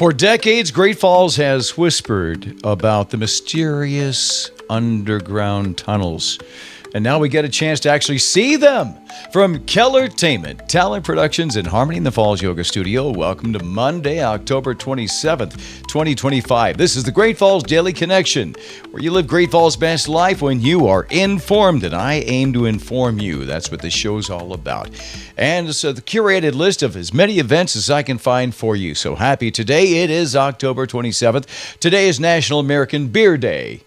For decades, Great Falls has whispered about the mysterious underground tunnels. And now we get a chance to actually see them. From Kellertainment, Talent Productions, and Harmony in the Falls Yoga Studio, welcome to Monday, October 27th, 2025. This is the Great Falls Daily Connection, where you live Great Falls' best life when you are informed, and I aim to inform you. That's what this show's all about. And so the curated list of as many events as I can find for you. So happy today. It is October 27th. Today is National American Beer Day.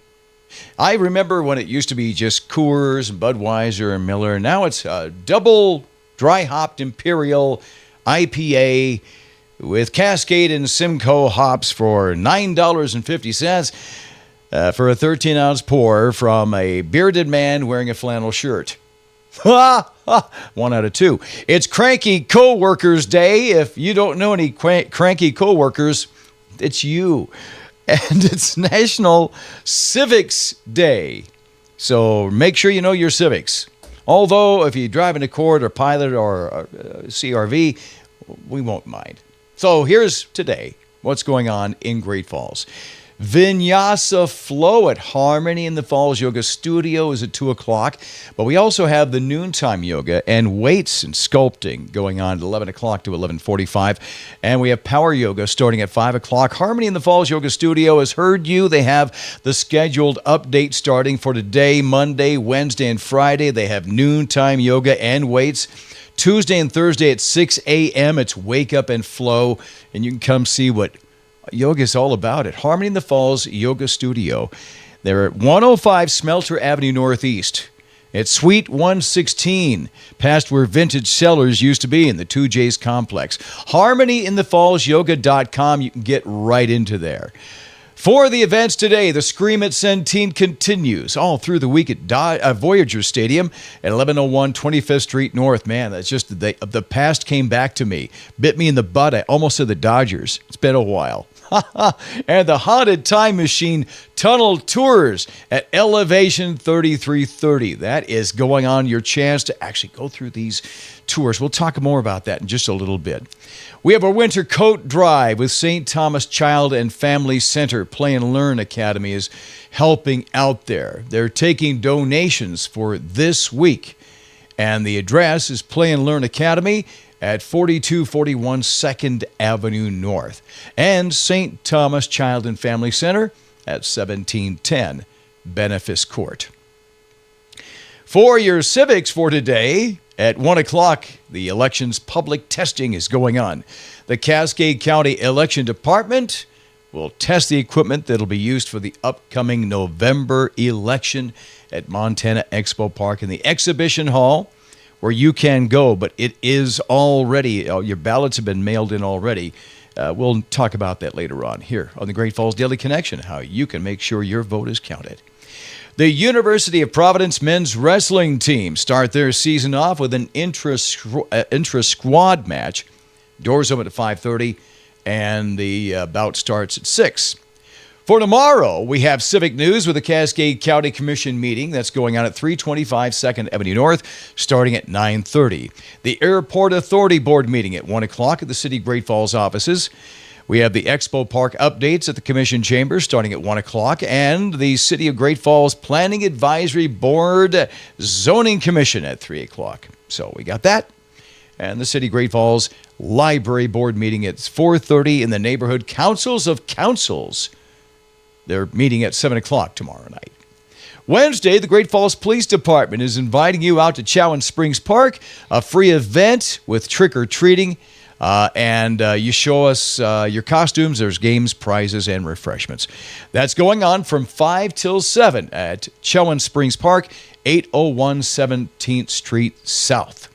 I remember when it used to be just Coors, Budweiser, and Miller. Now it's a double dry-hopped Imperial IPA with Cascade and Simcoe hops for $9.50 for a 13-ounce pour from a bearded man wearing a flannel shirt. One out of two. It's Cranky Coworkers Day. If you don't know any cranky coworkers, it's you. And it's National Civics Day. So make sure you know your civics. Although if you drive in a Accord or Pilot or CRV, we won't mind. So here's today what's going on in Great Falls. Vinyasa Flow at Harmony in the Falls Yoga Studio is at 2 o'clock. But we also have the noontime yoga and weights and sculpting going on at 11 o'clock to 11:45. And we have power yoga starting at 5 o'clock. Harmony in the Falls Yoga Studio has heard you. They have the scheduled update starting for today, Monday, Wednesday, and Friday. They have noontime yoga and weights. Tuesday and Thursday at 6 a.m. It's Wake Up and Flow. And you can come see what yoga is all about at Harmony in the Falls Yoga Studio. They're at 105 Smelter Avenue Northeast. It's Suite 116, past where Vintage Cellars used to be in the 2J's complex. HarmonyInTheFallsYoga.com. You can get right into there. For the events today, the Scream at Centene continues all through the week at Voyager Stadium at 1101 25th Street North. Man, that's just the past came back to me. Bit me in the butt. I almost said the Dodgers. It's been a while. And the Haunted Time Machine Tunnel Tours at Elevation 3330. That is going on, your chance to actually go through these tours. We'll talk more about that in just a little bit. We have our winter coat drive with St. Thomas Child and Family Center. Play and Learn Academy is helping out there. They're taking donations for this week. And the address is Play and Learn Academy at 4241 2nd Avenue North. And St. Thomas Child and Family Center at 1710 Benefice Court. For your civics for today, at 1 o'clock, the election's public testing is going on. The Cascade County Election Department will test the equipment that will be used for the upcoming November election at Montana Expo Park in the Exhibition Hall, where you can go, but it is already, your ballots have been mailed in already. We'll talk about that later on here on the Great Falls Daily Connection, how you can make sure your vote is counted. The University of Providence men's wrestling team start their season off with an intra-squad match. Doors open at 5:30, and the bout starts at 6. For tomorrow, we have Civic News with the Cascade County Commission meeting that's going on at 325 2nd Avenue North, starting at 9:30. The Airport Authority Board meeting at 1 o'clock at the City Great Falls offices. We have the Expo Park updates at the Commission Chambers starting at 1 o'clock, and the City of Great Falls Planning Advisory Board Zoning Commission at 3 o'clock. So we got that. And the City Great Falls Library Board meeting at 4:30 in the Neighborhood Councils of Councils. They're meeting at 7 o'clock tomorrow night. Wednesday, the Great Falls Police Department is inviting you out to Chowan Springs Park, a free event with trick-or-treating. And you show us your costumes. There's games, prizes, and refreshments. That's going on from 5 till 7 at Chowan Springs Park, 801 17th Street South.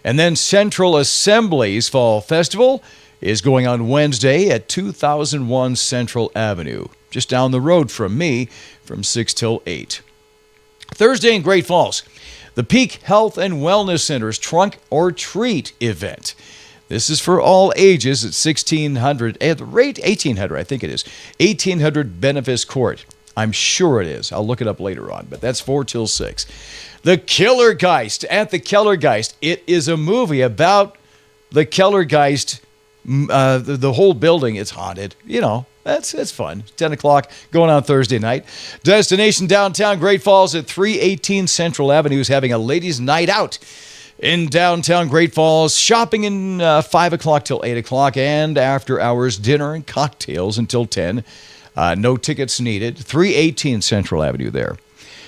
And then Central Assembly's Fall Festival is going on Wednesday at 2001 Central Avenue, just down the road from me, from 6 till 8. Thursday in Great Falls, the Peak Health and Wellness Center's Trunk or Treat event. This is for all ages at 1600, at the rate 1800, I think it is, 1800 Benefice Court. I'm sure it is. I'll look it up later on, but that's 4 till 6. The Kellergeist at the Kellergeist. It is a movie about the Kellergeist The whole building is haunted. It's fun. 10 o'clock going on Thursday night. Destination downtown Great Falls at 318 Central Avenue is having a ladies' night out in downtown Great Falls. Shopping in 5 o'clock till 8 o'clock, and after hours dinner and cocktails until 10. No tickets needed. 318 Central Avenue there.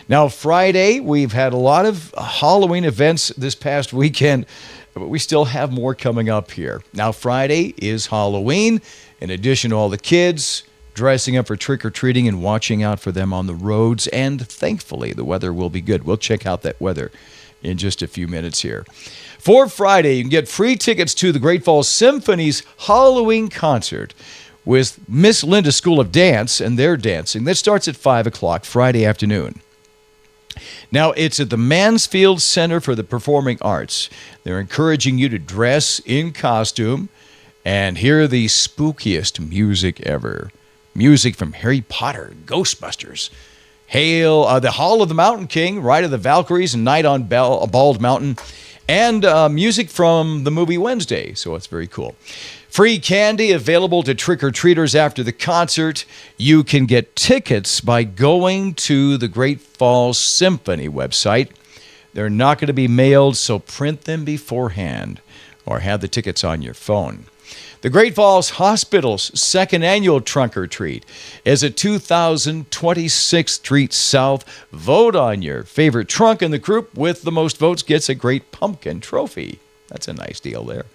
Now, Friday, we've had a lot of Halloween events this past weekend, but we still have more coming up here. Now, Friday is Halloween. In addition to all the kids dressing up for trick-or-treating and watching out for them on the roads, and thankfully, the weather will be good. We'll check out that weather in just a few minutes here. For Friday, you can get free tickets to the Great Falls Symphony's Halloween concert with Miss Linda's School of Dance and their dancing. That starts at 5 o'clock Friday afternoon. Now, it's at the Mansfield Center for the Performing Arts. They're encouraging you to dress in costume and hear the spookiest music ever. Music from Harry Potter, Ghostbusters, Hail, the Hall of the Mountain King, Ride of the Valkyries, and Night on Bald Mountain, and music from the movie Wednesday, so it's very cool. Free candy available to trick-or-treaters after the concert. You can get tickets by going to the Great Falls Symphony website. They're not going to be mailed, so print them beforehand or have the tickets on your phone. The Great Falls Hospital's second annual Trunk or Treat is at 2026th Street South. Vote on your favorite trunk, and the group with the most votes gets a great pumpkin trophy. That's a nice deal there.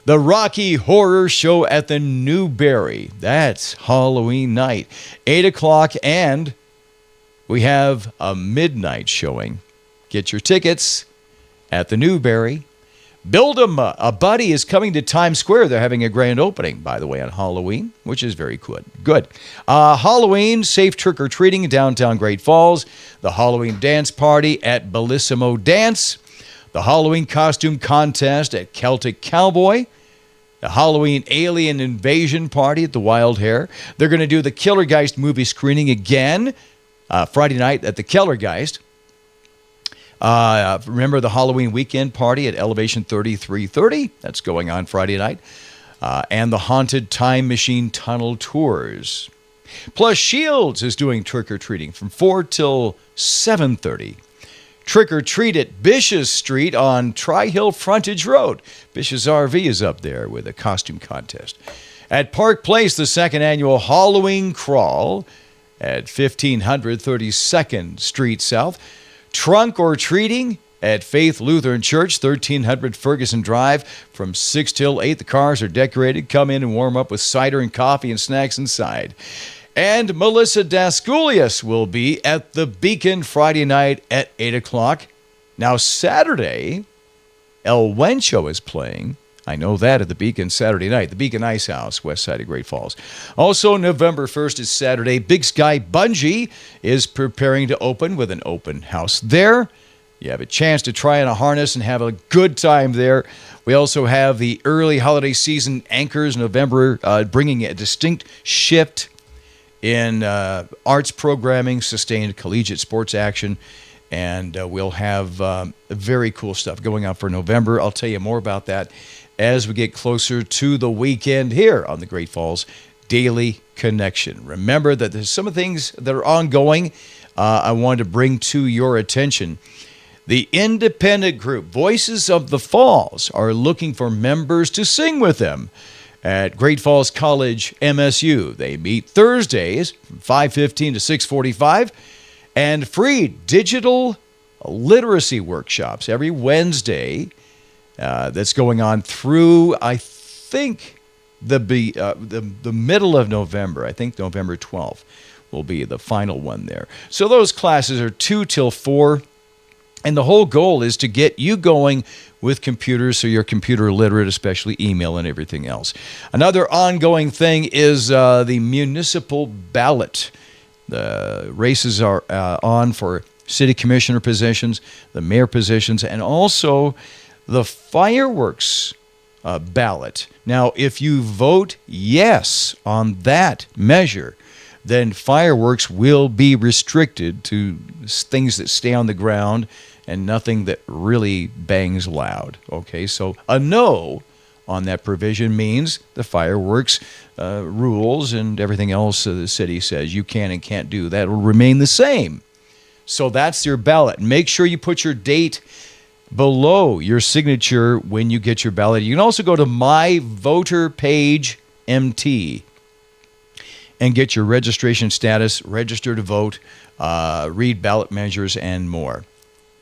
The Rocky Horror Show at the Newberry. That's Halloween night, 8 o'clock, and we have a midnight showing. Get your tickets at the Newberry. Build 'em a Buddy is coming to Times Square. They're having a grand opening, by the way, on Halloween, which is very good. Halloween, safe trick-or-treating in downtown Great Falls. The Halloween dance party at Bellissimo Dance. The Halloween costume contest at Celtic Cowboy. The Halloween alien invasion party at the Wild Hare. They're going to do the Killergeist movie screening again Friday night at the Killergeist. Remember the Halloween weekend party at Elevation 3330? That's going on Friday night. And the Haunted Time Machine Tunnel Tours. Plus, Shields is doing trick-or-treating from 4 till 7:30. Trick-or-treat at Bish's Street on Tri-Hill Frontage Road. Bish's RV is up there with a costume contest. At Park Place, the second annual Halloween Crawl at 1500 32nd Street South. Trunk or Treating at Faith Lutheran Church, 1300 Ferguson Drive. From 6 till 8, the cars are decorated. Come in and warm up with cider and coffee and snacks inside. And Melissa Daskulias will be at the Beacon Friday night at 8 o'clock. Now, Saturday, El Wencho is playing. I know that at the Beacon Saturday night. The Beacon Ice House, west side of Great Falls. Also, November 1st is Saturday. Big Sky Bungee is preparing to open with an open house there. You have a chance to try on a harness and have a good time there. We also have the early holiday season anchors November, bringing a distinct shift in arts programming, sustained collegiate sports action, and we'll have very cool stuff going on for November. I'll tell you more about that as we get closer to the weekend here on the Great Falls Daily Connection. Remember that there's some of the things that are ongoing I wanted to bring to your attention. The independent group Voices of the Falls are looking for members to sing with them at Great Falls College MSU. They meet Thursdays from 5:15 to 6:45, and free digital literacy workshops every Wednesday. That's going on through, I think, the middle of November. I think November 12th will be the final one there. So those classes are 2 till 4. And the whole goal is to get you going with computers so you're computer literate, especially email and everything else. Another ongoing thing is the municipal ballot. The races are on for city commissioner positions, the mayor positions, and also the fireworks ballot. Now, if you vote yes on that measure, then fireworks will be restricted to things that stay on the ground and nothing that really bangs loud. Okay, so a no on that provision means the fireworks rules and everything else the city says you can and can't do, that will remain the same. So that's your ballot. Make sure you put your date below your signature when you get your ballot. You can also go to My Voter Page MT and get your registration status, register to vote, read ballot measures, and more.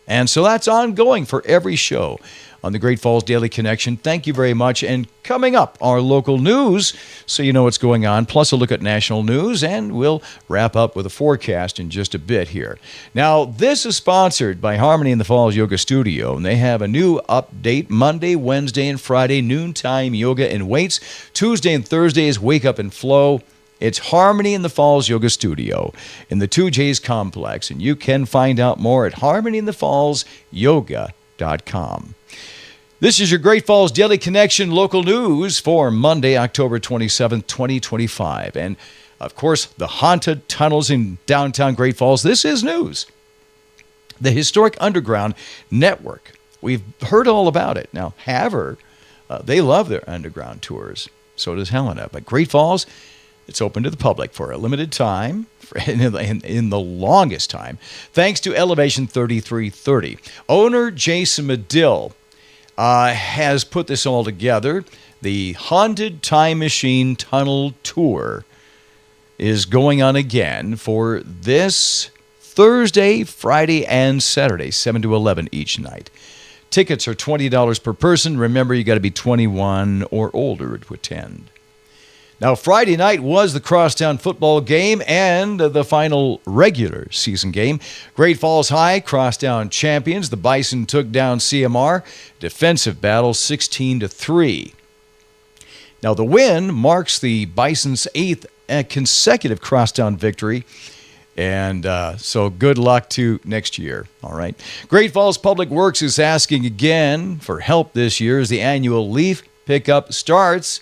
And so that's ongoing for every show on the Great Falls Daily Connection. Thank you very much. And coming up, our local news, so you know what's going on, plus a look at national news, and we'll wrap up with a forecast in just a bit here. Now, this is sponsored by Harmony in the Falls Yoga Studio, and they have a new update Monday, Wednesday, and Friday, noontime yoga and weights. Tuesday and Thursday is Wake Up and Flow. It's Harmony in the Falls Yoga Studio in the 2J's complex, and you can find out more at harmonyinthefallsyoga.com. This is your Great Falls Daily Connection local news for Monday, October 27th, 2025. And, of course, the haunted tunnels in downtown Great Falls. This is news. The Historic Underground Network. We've heard all about it. Now, Havre, they love their underground tours. So does Helena. But Great Falls, it's open to the public for a limited time, in the longest time, thanks to Elevation 3330. Owner Jason Medill has put this all together. The Haunted Time Machine Tunnel Tour is going on again for this Thursday, Friday, and Saturday, 7 to 11 each night. Tickets are $20 per person. Remember, you got to be 21 or older to attend. Now, Friday night was the Crosstown football game and the final regular season game. Great Falls High, Crosstown champions. The Bison took down CMR. Defensive battle, 16-3. Now, the win marks the Bison's 8th consecutive Crosstown victory. And so good luck to next year, all right? Great Falls Public Works is asking again for help this year as the annual leaf pickup starts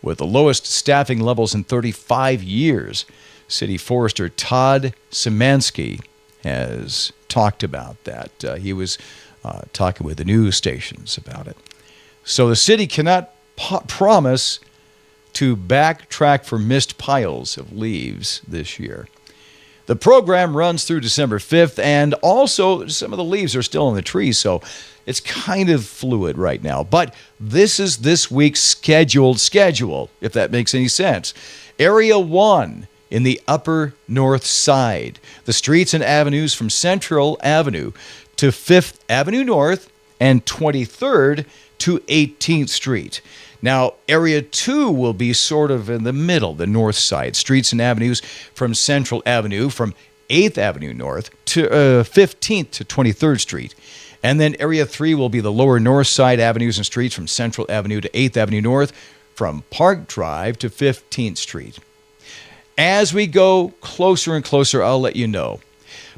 with the lowest staffing levels in 35 years. City Forester Todd Szymanski has talked about that. He was talking with the news stations about it. So the city cannot promise to backtrack for missed piles of leaves this year. The program runs through December 5th, and also some of the leaves are still on the trees, so it's kind of fluid right now. But this is this week's schedule, if that makes any sense. Area 1 in the Upper North Side. The streets and avenues from Central Avenue to 5th Avenue North and 23rd to 18th Street. Now, Area 2 will be sort of in the middle, the north side. Streets and avenues from Central Avenue, from 8th Avenue North to 15th to 23rd Street. And then Area 3 will be the lower north side avenues and streets from Central Avenue to 8th Avenue North, from Park Drive to 15th Street. As we go closer and closer, I'll let you know.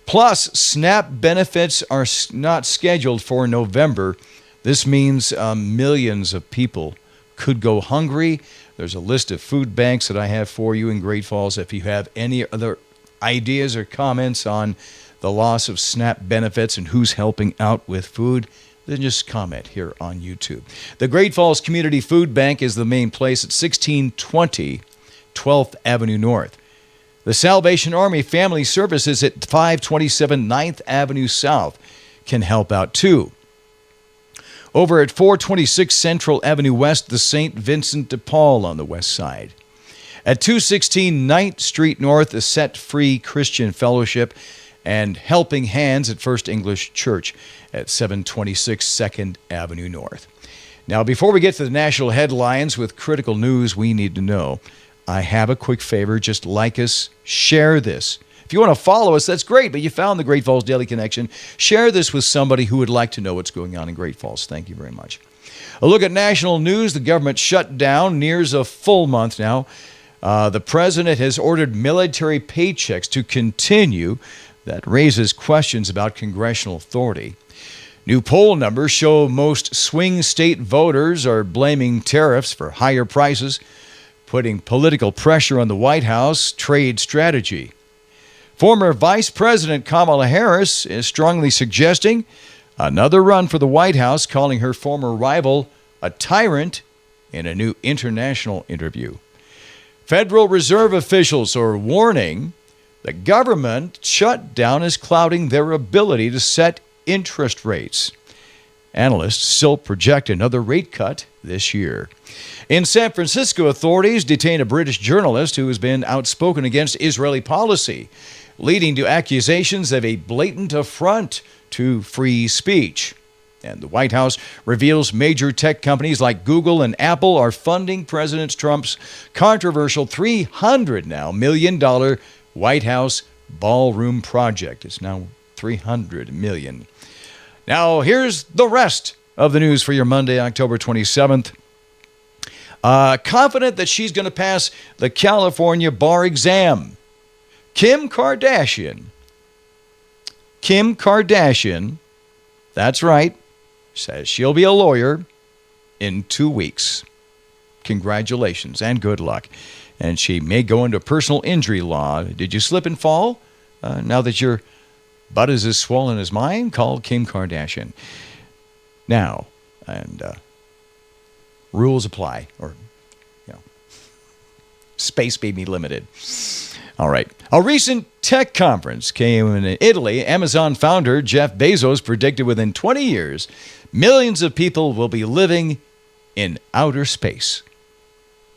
Plus, SNAP benefits are not scheduled for November. This means millions of people could go hungry. There's a list of food banks that I have for you in Great Falls. If you have any other ideas or comments on the loss of SNAP benefits and who's helping out with food, then just comment here on YouTube. The Great Falls Community Food Bank is the main place at 1620 12th Avenue North. The Salvation Army Family Services at 527 9th Avenue South can help out too. Over at 426 Central Avenue West, the St. Vincent de Paul on the west side. At 216 9th Street North, the Set Free Christian Fellowship, and Helping Hands at First English Church at 726 2nd Avenue North. Now, before we get to the national headlines with critical news we need to know, I have a quick favor. Just like us, share this. If you want to follow us, that's great, but you found the Great Falls Daily Connection. Share this with somebody who would like to know what's going on in Great Falls. Thank you very much. A look at national news. The government shutdown nears a full month now. The president has ordered military paychecks to continue. That raises questions about congressional authority. New poll numbers show most swing state voters are blaming tariffs for higher prices, putting political pressure on the White House trade strategy. Former Vice President Kamala Harris is strongly suggesting another run for the White House, calling her former rival a tyrant in a new international interview. Federal Reserve officials are warning the government shutdown is clouding their ability to set interest rates. Analysts still project another rate cut this year. In San Francisco, authorities detained a British journalist who has been outspoken against Israeli policy, leading to accusations of a blatant affront to free speech. And the White House reveals major tech companies like Google and Apple are funding President Trump's controversial $300 million White House ballroom project. It's now $300 million. Now, here's the rest of the news for your Monday, October 27th. Confident that she's going to pass the California bar exam. Kim Kardashian, that's right, says she'll be a lawyer in 2 weeks. Congratulations and good luck. And she may go into personal injury law. Did you slip and fall? Now that your butt is as swollen as mine, call Kim Kardashian. Now, and rules apply, or, space may be limited. All right. A recent tech conference came in Italy. Amazon founder Jeff Bezos predicted within 20 years, millions of people will be living in outer space.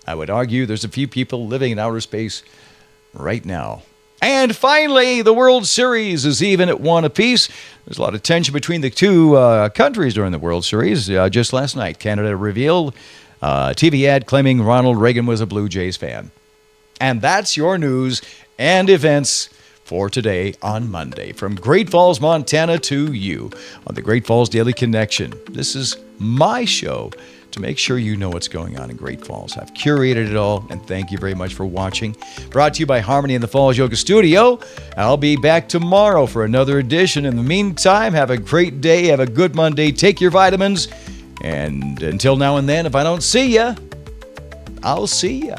I would argue there's a few people living in outer space right now. And finally, the World Series is even at 1 apiece. There's a lot of tension between the two countries during the World Series. Just last night, Canada revealed a TV ad claiming Ronald Reagan was a Blue Jays fan. And that's your news and events for today on Monday. From Great Falls, Montana to you on the Great Falls Daily Connection. This is my show to make sure you know what's going on in Great Falls. I've curated it all, and thank you very much for watching. Brought to you by Harmony in the Falls Yoga Studio. I'll be back tomorrow for another edition. In the meantime, have a great day. Have a good Monday. Take your vitamins. And until now and then, if I don't see you, I'll see you.